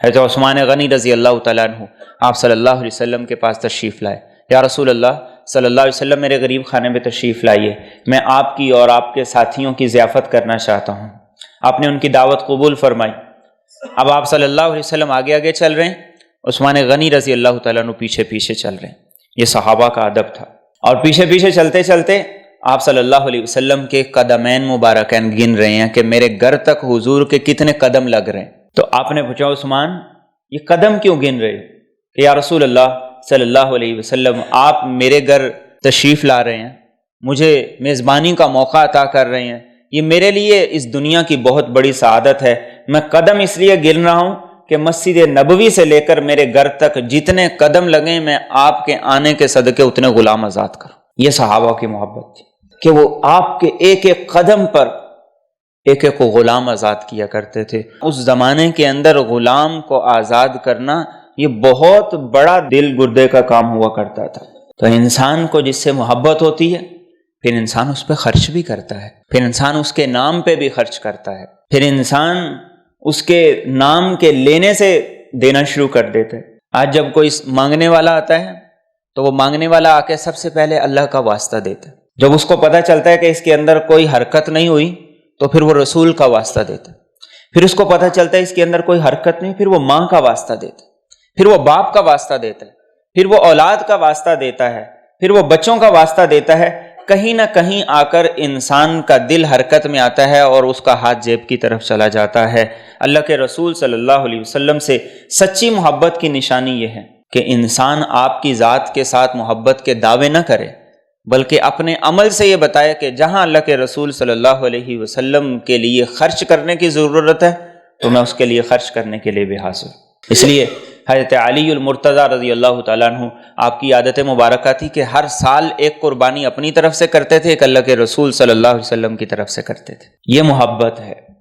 حضرت عثمان غنی رضی اللہ تعالیٰ عنہ آپ صلی اللہ علیہ وسلم کے پاس تشریف لائے، یا رسول اللہ صلی اللہ علیہ وسلم میرے غریب خانے میں تشریف لائیے، میں آپ کی اور آپ کے ساتھیوں کی ضیافت کرنا چاہتا ہوں۔ آپ نے ان کی دعوت قبول فرمائی۔ اب آپ صلی اللہ علیہ وسلم آگے آگے چل رہے ہیں، عثمان غنی رضی اللہ تعالیٰ عنہ پیچھے پیچھے چل رہے ہیں۔ یہ صحابہ کا ادب تھا۔ اور پیچھے پیچھے چلتے چلتے آپ صلی اللہ علیہ وسلم کے قدمین مبارکین گن رہے ہیں کہ میرے گھر تک حضور کے کتنے قدم لگ رہے ہیں۔ تو آپ نے پوچھا عثمان یہ قدم کیوں گن رہے ہو؟ کہ یا رسول اللہ صلی اللہ علیہ وسلم آپ میرے گھر تشریف لا رہے ہیں، مجھے میزبانی کا موقع عطا کر رہے ہیں، یہ میرے لیے اس دنیا کی بہت بڑی سعادت ہے۔ میں قدم اس لیے گن رہا ہوں کہ مسجد نبوی سے لے کر میرے گھر تک جتنے قدم لگیں میں آپ کے آنے کے صدقے اتنے غلام آزاد کروں۔ یہ صحابہ کی محبت تھی کہ وہ آپ کے ایک ایک قدم پر ایک ایک کو غلام آزاد کیا کرتے تھے۔ اس زمانے کے اندر غلام کو آزاد کرنا یہ بہت بڑا دل گردے کا کام ہوا کرتا تھا۔ تو انسان کو جس سے محبت ہوتی ہے پھر انسان اس پہ خرچ بھی کرتا ہے، پھر انسان اس کے نام پہ بھی خرچ کرتا ہے، پھر انسان اس کے نام کے لینے سے دینا شروع کر دیتا ہے۔ آج جب کوئی مانگنے والا آتا ہے تو وہ مانگنے والا آ کے سب سے پہلے اللہ کا واسطہ دیتا ہے۔ جب اس کو پتہ چلتا ہے کہ اس کے اندر کوئی حرکت نہیں ہوئی تو پھر وہ رسول کا واسطہ دیتا ہے۔ پھر اس کو پتہ چلتا ہے اس کے اندر کوئی حرکت نہیں، پھر وہ ماں کا واسطہ دیتا ہے، پھر وہ باپ کا واسطہ دیتا ہے، پھر وہ اولاد کا واسطہ دیتا ہے، پھر وہ بچوں کا واسطہ دیتا ہے۔ کہیں نہ کہیں آ کر انسان کا دل حرکت میں آتا ہے اور اس کا ہاتھ جیب کی طرف چلا جاتا ہے۔ اللہ کے رسول صلی اللہ علیہ وسلم سے سچی محبت کی نشانی یہ ہے کہ انسان آپ کی ذات کے ساتھ محبت کے دعوے نہ کرے، بلکہ اپنے عمل سے یہ بتایا کہ جہاں اللہ کے رسول صلی اللہ علیہ وسلم کے لیے خرچ کرنے کی ضرورت ہے تو میں اس کے لیے خرچ کرنے کے لیے بھی حاضر۔ اس لیے حضرت علی المرتضیٰ رضی اللہ تعالیٰ عنہ آپ کی عادت مبارکہ تھی کہ ہر سال ایک قربانی اپنی طرف سے کرتے تھے، ایک اللہ کے رسول صلی اللہ علیہ وسلم کی طرف سے کرتے تھے۔ یہ محبت ہے۔